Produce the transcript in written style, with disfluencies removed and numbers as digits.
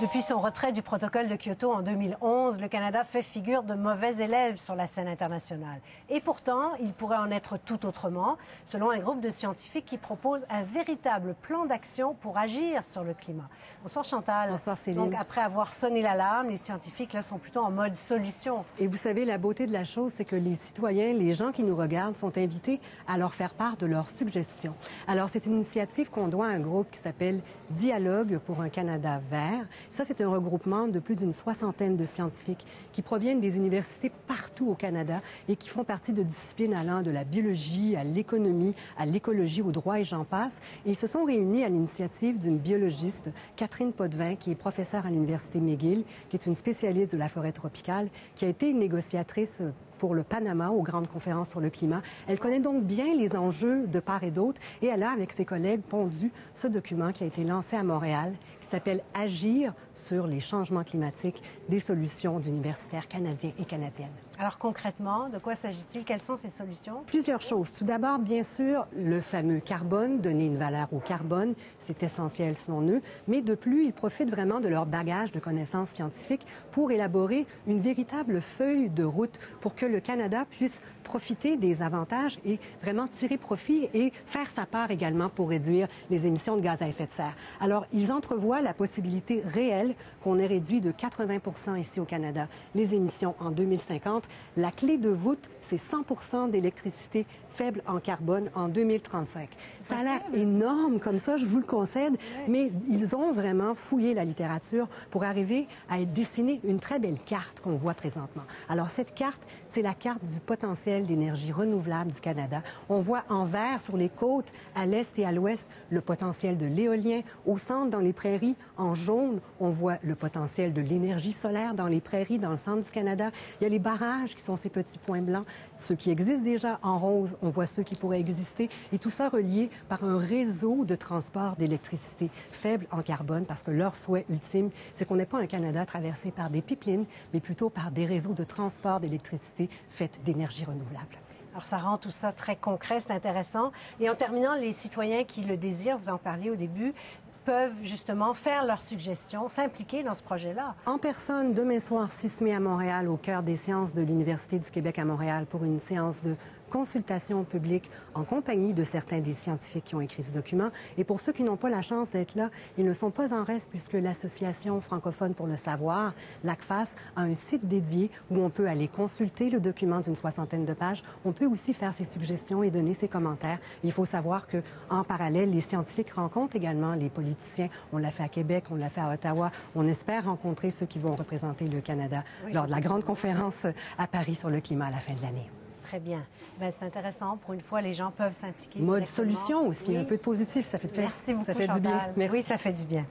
Depuis son retrait du protocole de Kyoto en 2011, le Canada fait figure de mauvais élève sur la scène internationale. Et pourtant, il pourrait en être tout autrement, selon un groupe de scientifiques qui propose un véritable plan d'action pour agir sur le climat. Bonsoir Chantal. Bonsoir Céline. Donc après avoir sonné l'alarme, les scientifiques là, sont plutôt en mode solution. Et vous savez, la beauté de la chose, c'est que les citoyens, les gens qui nous regardent, sont invités à leur faire part de leurs suggestions. Alors, c'est une initiative qu'on doit à un groupe qui s'appelle Dialogue pour un Canada vert. Ça, c'est un regroupement de plus d'une soixantaine de scientifiques qui proviennent des universités partout au Canada et qui font partie de disciplines allant de la biologie à l'économie, à l'écologie, au droit et j'en passe. Et ils se sont réunis à l'initiative d'une biologiste, Catherine Potvin, qui est professeure à l'Université McGill, qui est une spécialiste de la forêt tropicale, qui a été négociatrice pour le Panama aux grandes conférences sur le climat. Elle connaît donc bien les enjeux de part et d'autre et elle a, avec ses collègues, pondu ce document qui a été lancé à Montréal, qui s'appelle « Agir sur les changements climatiques, des solutions d'universitaires canadiens et canadiennes ». Alors concrètement, de quoi s'agit-il? Quelles sont ces solutions? Plusieurs choses. Tout d'abord, bien sûr, le fameux carbone, donner une valeur au carbone, c'est essentiel selon eux, mais de plus, ils profitent vraiment de leur bagage de connaissances scientifiques pour élaborer une véritable feuille de route pour que le Canada puisse profiter des avantages et vraiment tirer profit et faire sa part également pour réduire les émissions de gaz à effet de serre. Alors, ils entrevoient la possibilité réelle qu'on ait réduit de 80 ici au Canada les émissions en 2050. La clé de voûte, c'est 100 d'électricité faible en carbone en 2035. Ça a l'air énorme comme ça, je vous le concède, mais ils ont vraiment fouillé la littérature pour arriver à dessiner une très belle carte qu'on voit présentement. Alors, cette carte, c'est la carte du potentiel d'énergie renouvelable du Canada. On voit en vert sur les côtes, à l'est et à l'ouest, le potentiel de l'éolien. Au centre, dans les prairies, en jaune, on voit le potentiel de l'énergie solaire dans les prairies, dans le centre du Canada. Il y a les barrages qui sont ces petits points blancs, ceux qui existent déjà. En rose, on voit ceux qui pourraient exister. Et tout ça relié par un réseau de transport d'électricité faible en carbone, parce que leur souhait ultime, c'est qu'on n'ait pas un Canada traversé par des pipelines, mais plutôt par des réseaux de transport d'électricité faits d'énergie renouvelable. Alors, ça rend tout ça très concret, c'est intéressant. Et en terminant, les citoyens qui le désirent, vous en parliez au début, peuvent justement faire leurs suggestions, s'impliquer dans ce projet-là. En personne, demain soir, 6 mai à Montréal, au cœur des séances de l'Université du Québec à Montréal, pour une séance de consultation publique en compagnie de certains des scientifiques qui ont écrit ce document. Et pour ceux qui n'ont pas la chance d'être là, ils ne sont pas en reste puisque l'Association francophone pour le savoir, l'ACFAS, a un site dédié où on peut aller consulter le document d'une soixantaine de pages. On peut aussi faire ses suggestions et donner ses commentaires. Il faut savoir qu'en parallèle, les scientifiques rencontrent également les politiciens. On l'a fait à Québec, on l'a fait à Ottawa. On espère rencontrer ceux qui vont représenter le Canada lors de la grande conférence à Paris sur le climat à la fin de l'année. Très bien. C'est intéressant. Pour une fois, les gens peuvent s'impliquer. Mode solution aussi, un peu de positif, ça fait, Merci beaucoup, ça fait Chantal. du bien. Merci. Oui, ça fait du bien.